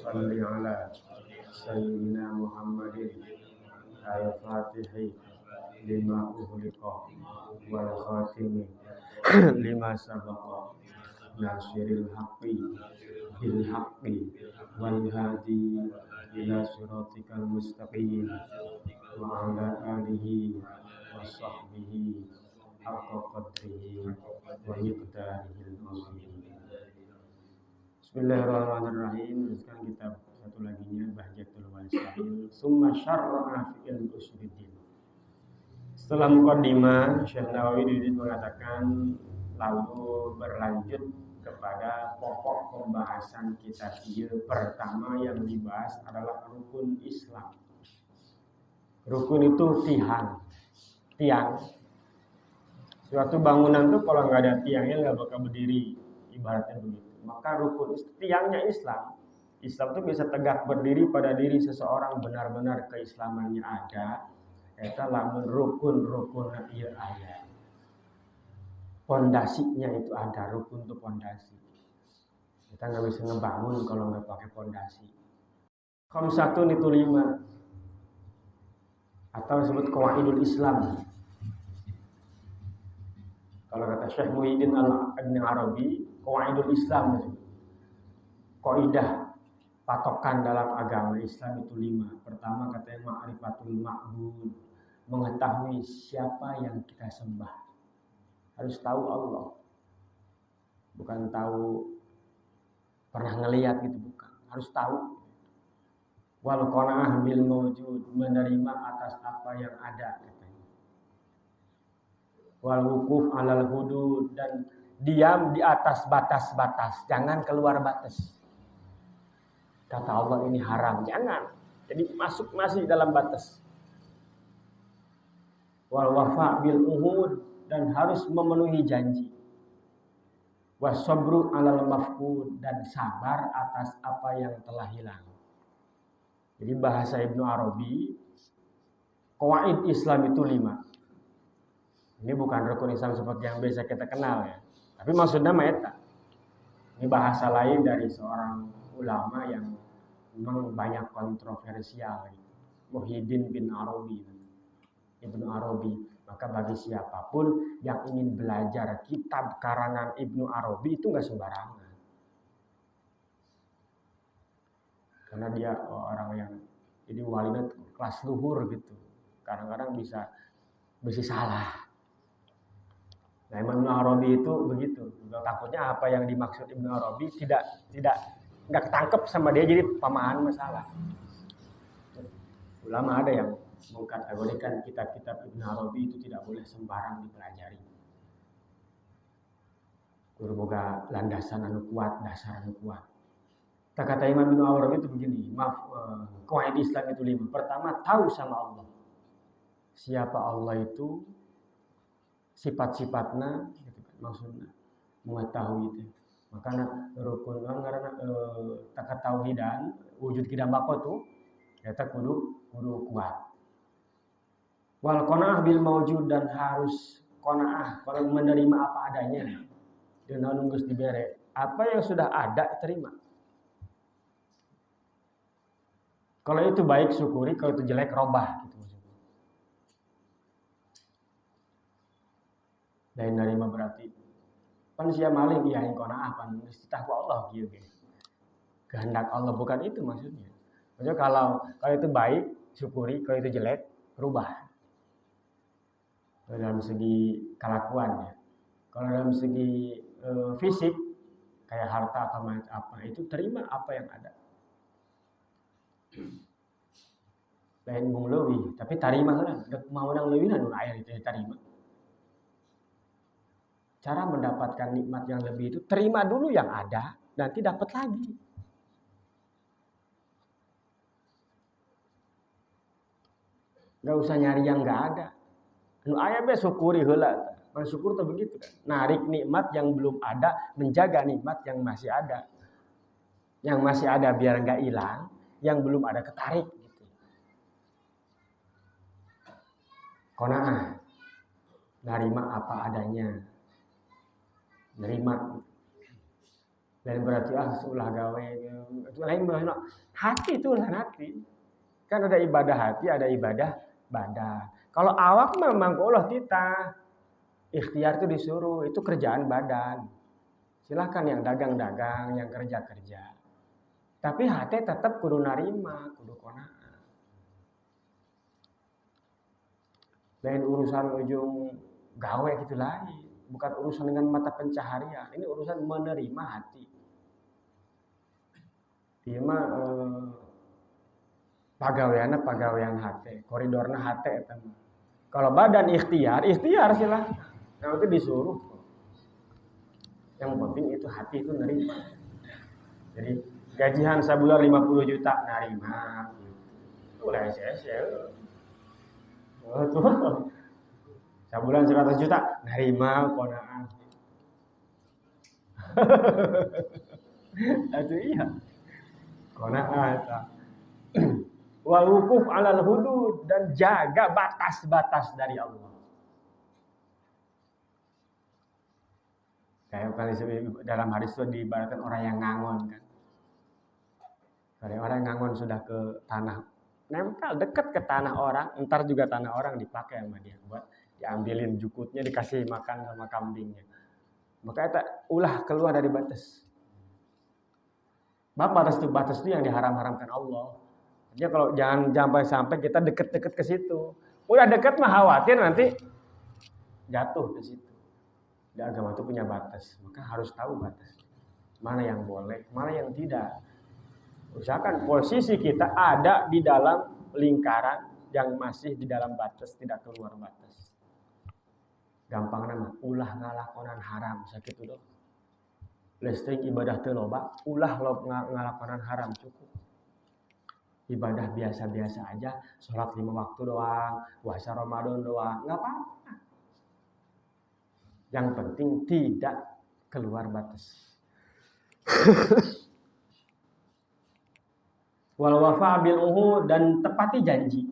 salli ala sayyidina Muhammadin al-Fatihi lima ughliqa wal khatimi lima sabaqa nasiril haqqi bil haqqi wal hadi ila siratikal mustaqim wa ala alihi wa sahbihi haqqa qadrihi wa miqdarihil azim. Bismillahirrahmanirrahim. Sekarang kita satu laginya Bahjatul Wasil summa syarra'a fil usuluddin. Setelah muqaddimah, Syekh Nawawi mengatakan lalu berlanjut kepada pokok pembahasan kita. Pertama yang dibahas adalah rukun Islam. Rukun itu tiang. Suatu bangunan tuh kalau nggak ada tiangnya nggak bakal berdiri, ibaratnya begitu. Maka rukun tiangnya Islam itu bisa tegak berdiri pada diri seseorang benar-benar keislamannya ada. Eta lamun rukun ieu aya. Pondasinya itu ada, rukun itu pondasi. Kita nggak bisa ngebangun kalau nggak pakai pondasi. Khamsatun itu 5 atau disebut qawaidul Islam. Kalau kata Syekh Muhyiddin Ibn Arabi, qawaidul Islam itu kaidah patokan dalam agama Islam itu 5. Pertama katanya ma'rifatul ma'bud, mengetahui siapa yang kita sembah. Harus tahu Allah. Bukan tahu pernah ngelihat gitu, bukan. Harus tahu. Wal qanaah bil mawjud, menerima atas apa yang ada katanya. Wal wukuf alal hudud, dan diam di atas batas-batas, jangan keluar batas. Kata Allah ini haram, jangan. Jadi masih dalam batas. Wal wafa bil uhud, dan harus memenuhi janji. Wasabru alal mafqud, dan sabar atas apa yang telah hilang. Jadi bahasa Ibnu Arabi, qawaid Islam itu 5. Ini bukan rukun Islam seperti yang biasa kita kenal ya. Tapi maksudnya eta. Ini bahasa lain dari seorang ulama yang memang banyak kontroversial. Muhyiddin bin Arabi, Ibnu Arabi. Maka bagi siapapun yang ingin belajar kitab karangan Ibnu Arabi itu nggak sembarangan. Karena dia orang yang jadi walinya kelas luhur gitu. Kadang-kadang bisa salah. Nah, Ibnu Arabi itu begitu. Takutnya apa yang dimaksud Ibnu Arabi tidak ketangkep sama dia, jadi pemahaman masalah. Ulama ada yang mengkategorikan kitab-kitab Ibnu Arabi itu tidak boleh sembarang dipelajari. Kudu boga landasan anu kuat, dasar anu kuat. Kata Imam Ibnu Arabi itu begini, qawaid Islam itu 5. Pertama, tahu sama Allah. Siapa Allah itu, sifat-sifatnya, gitu kan, maksudnya mengetahui itu. Makanya rukun karena takat tauhidan, wujud kidambako tuh, kita kudu kuat. Wal qanaah bil mawjud, dan harus qanaah, kalau menerima apa adanya. Dan nunggu dibere. Apa yang sudah ada terima. Kalau itu baik syukuri, kalau itu jelek robah gitu maksudnya. Lain narima berarti pan sia maling ya yang qanaah pan istitahu Allah gitu. Kehendak Allah, bukan itu maksudnya. Maksudnya kalau itu baik syukuri, kalau itu jelek rubah. Dalam segi kelakuan ya. Kalau dalam segi fisik kayak harta atau apa itu terima apa yang ada. Lain bung leuwih, tapi tarima kan, mau nang leuwih anu aya itu tarima. Cara mendapatkan nikmat yang lebih itu terima dulu yang ada, nanti dapat lagi. Enggak usah nyari yang enggak ada. Anu aya be syukuri heula. Bersyukur tuh begitu kan. Narik nikmat yang belum ada, menjaga nikmat yang masih ada. Yang masih ada biar enggak hilang, yang belum ada ketarik gitu. Qanaah. Nerima apa adanya. Nerima. Lain berarti ulah gawe itu lain berarti hati itu ulah hati. Kan ada ibadah hati, ada ibadah badan. Kalau awak memang Allah kita ikhtiar itu disuruh, itu kerjaan badan. Silahkan yang dagang-dagang, yang kerja-kerja. Tapi hati tetap kudu narima, kudu kona'ah. Lain urusan ujung gawe gitu lain. Bukan urusan dengan mata pencaharian. Ini urusan menerima hati. Dia mah pagawean hati, koridorna hati eta. Kalau badan ikhtiar silahkan. Yang itu disuruh. Yang penting itu hati itu nerima. Jadi gajian sebulan 50 juta narima. Ulah sia-sia. Oh tuh. Sebulan 100 juta narima kona'ah. Itu iya. Kona'ah eta. Wal wukuf 'alal hudud dan jaga batas-batas dari Allah. Kayak kali dalam hadis itu diibaratkan orang yang ngangon kan. Kalau orang yang ngangon sudah ke tanah, nempel dekat ke tanah orang, entar juga tanah orang dipakai sama dia buat diambilin jukutnya, dikasih makan sama kambingnya. Maka itu ulah keluar dari batas. Batas itu yang diharam-haramkan Allah. Jadi kalau jangan sampai kita deket-deket ke situ. Udah deket mah khawatir nanti jatuh ke situ. Di agama itu punya batas, maka harus tahu batas. Mana yang boleh, mana yang tidak. Usahakan posisi kita ada di dalam lingkaran yang masih di dalam batas, tidak keluar batas. Gampang nama, ulah ngalakonan haram, sakit itu. Listrik ibadah teu loba, ulah ngalakonan haram cukup. Ibadah biasa-biasa aja, sholat 5 waktu doang, puasa Ramadan doang, nggak apa-apa. Yang penting tidak keluar batas. Wal wafa bil uhud dan tepati janji.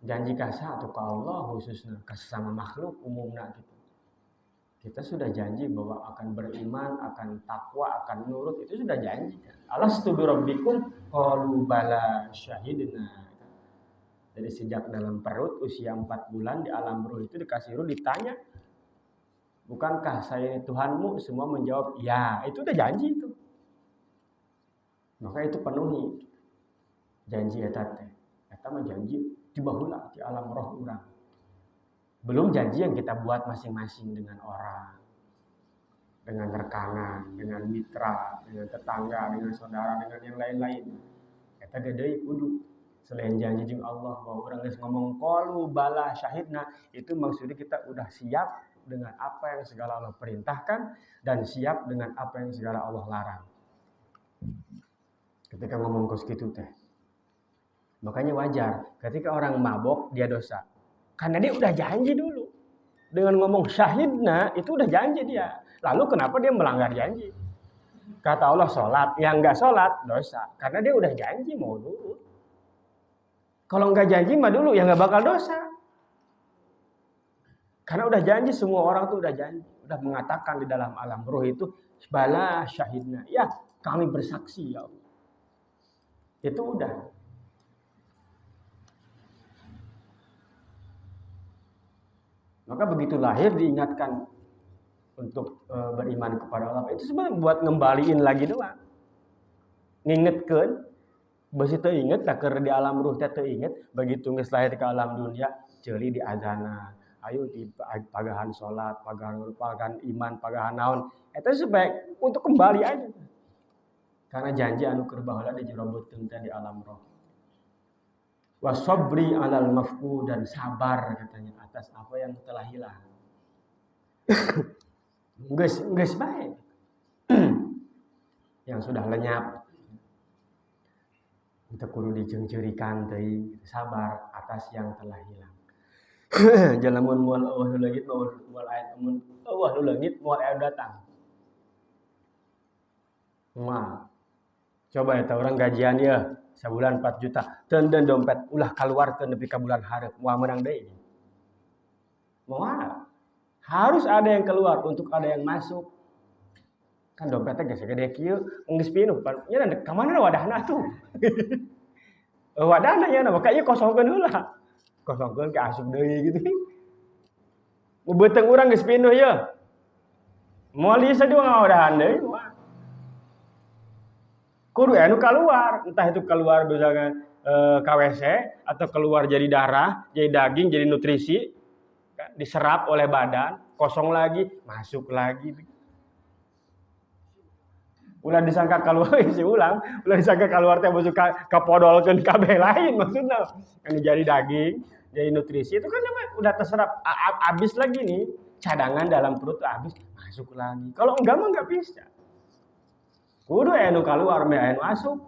Janji kasa atau ke Allah khususnya ke sesama makhluk umumnya gitu. Kita sudah janji bahwa akan beriman, akan takwa, akan nurut, itu sudah janji kan. Alastu bi rabbikum qalu bala syahidna. Jadi sejak dalam perut usia 4 bulan di alam ruh itu dikasih ruh ditanya, bukankah saya ini Tuhanmu? Semua menjawab, ya. Itu udah janji itu. Maka itu penuhi janji eta teh. Eta mah janji di baheula di alam roh urang. Belum janji yang kita buat masing-masing dengan orang, dengan rekanan, dengan mitra, dengan tetangga, dengan saudara, dengan yang lain-lain. Eta deui kudu selain janji jeung Allah bahwa orang geus ngomong qalu bala syahidna, itu maksudnya kita udah siap dengan apa yang segala Allah perintahkan dan siap dengan apa yang segala Allah larang. Ketika ngomong kos gitu teh. Makanya wajar ketika orang mabok dia dosa. Karena dia udah janji dulu. Dengan ngomong syahidna itu udah janji dia. Lalu kenapa dia melanggar janji? Kata Allah sholat, yang enggak sholat dosa. Karena dia udah janji mau nurut. Kalau enggak janji mah dulu ya enggak bakal dosa. Karena udah janji, semua orang tuh udah janji. Udah mengatakan di dalam alam roh itu bala syahidna. Ya kami bersaksi ya Allah. Itu udah. Maka begitu lahir diingatkan untuk beriman kepada Allah. Itu sebenarnya buat ngembaliin lagi doang. Ngingetkeun, besi teu inget tak keur di alam ruh teh teu inget, begitu geus lahir ke alam dunia ceuli di azana. Ayo di pagahan salat, pagahan iman, pagahan naon. Eta supaya untuk kembali aja. Karena janji anu keur baheula dijerobotkeun teh di alam roh. Wasobri alal mafku dan sabar katanya atas apa yang telah hilang. Geus baik. Yang sudah lenyap. Kita kudu diceungceurikan teuing, sabar atas yang telah hilang. Jalamun moal eueuh nu leungit moal aya mun eueuh nu leungit moal aya datang. Moal. Coba eta orang gajian ya sebulan 4 juta, dan dompet ulah kaluarkeun nepi ka bulan hareup, moal menang deui. Moal. Harus ada yang keluar untuk ada yang masuk. Kan dompetnya geus gede kieu, geus pinuh. Nya ka mana wadahna tuh? Wadahna nya maka ieu kosongkeun heula. Kosongkeun ke asup deui gitu. Beuteung urang geus pinuh ye. Moal ieu sadua ngawadahan deui moal. Kudu anu keluar, entah itu keluar misalkan KWC atau keluar jadi darah, jadi daging, jadi nutrisi, kan, diserap oleh badan, kosong lagi, masuk lagi. Ulah disangka keluar isi ulang, ulah disangka keluar teh masuk kapodolkeun kabeh lain maksudna. Kan jadi daging, jadi nutrisi itu kan udah terserap habis lagi nih, cadangan dalam perut habis, masuk lagi. Kalau enggak mah enggak bisa. Kudu anu keluar, anu masuk.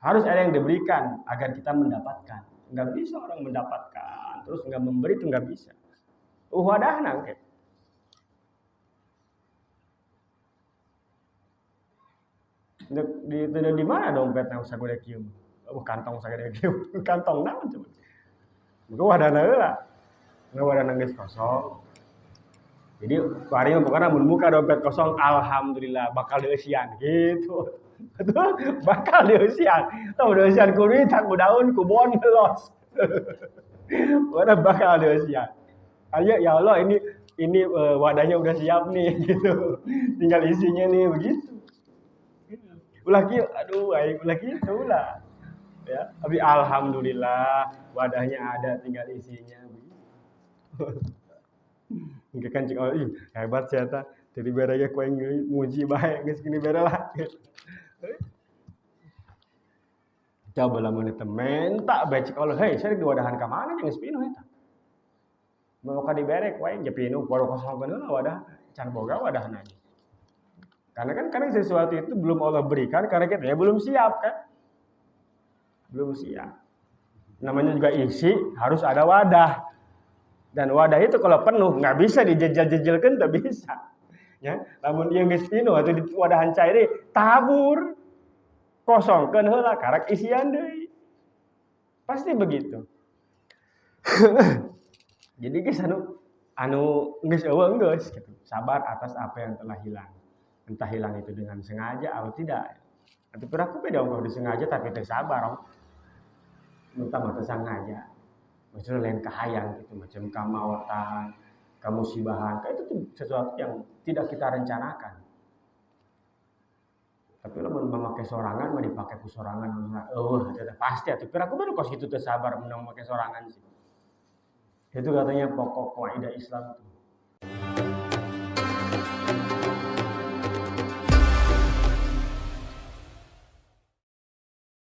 Harus ada yang diberikan agar kita mendapatkan. Enggak bisa orang mendapatkan, terus enggak memberi itu enggak bisa. Wadahna ke. Di mana dompetna sagede kieu? Kantong sagede kieu. Kantong naon coba? Muga wadahna heula. Wadahna geus kosong. Jadi bari mah pokona mun muka dompet kosong alhamdulillah bakal dieusian gitu. Betul, bakal dieusian. Tah dieusian ku duit, ku daun, ku bon los. Pokona bakal dieusian. Ayo ya Allah ini wadahnya udah siap nih gitu. Tinggal isinya nih begitu. Ulah kieu, aduh aing ulah kitu ulah. Ya, tapi alhamdulillah wadahnya ada tinggal isinya begitu. Engke kan cik ih hebat sia eta jadi berege ku aing muji bae geus gini bere lah. Coba lamun teu menta bae cik Allah hei saya diwadahan ka mana geus pinuh eta. Mau ka dibere ku aing pinuh baru kosongkeun heula wadah can boga wadahna. Karena kan kadang sesuatu itu belum Allah berikan karena kita ya belum siap kan. Belum siap. Namanya juga isi harus ada wadah. Dan wadah itu kalau penuh nggak bisa dijejel-jejelkan, tak bisa. Ya, namun yang geus pinuh atau di wadahan cair tabur, kosongkeun heula karek isian deui. Pasti begitu. Jadi geus anu geus eueuh geus gitu. Sabar atas apa yang telah hilang. Entah hilang itu dengan sengaja atau tidak. Tapi aku beda kalau disengaja tapi teu sabar. Entah mah teu sengaja. Maksudnya lain kahayang gitu, macam kamawatan, kamusibahan, itu tuh sesuatu yang tidak kita rencanakan. Tapi lo memakai sorangan, mau dipakai ku sorangan, pasti. Tapi aku baru kos itu sabar menang memakai sorangan sih. Itu katanya pokok kaidah Islam itu.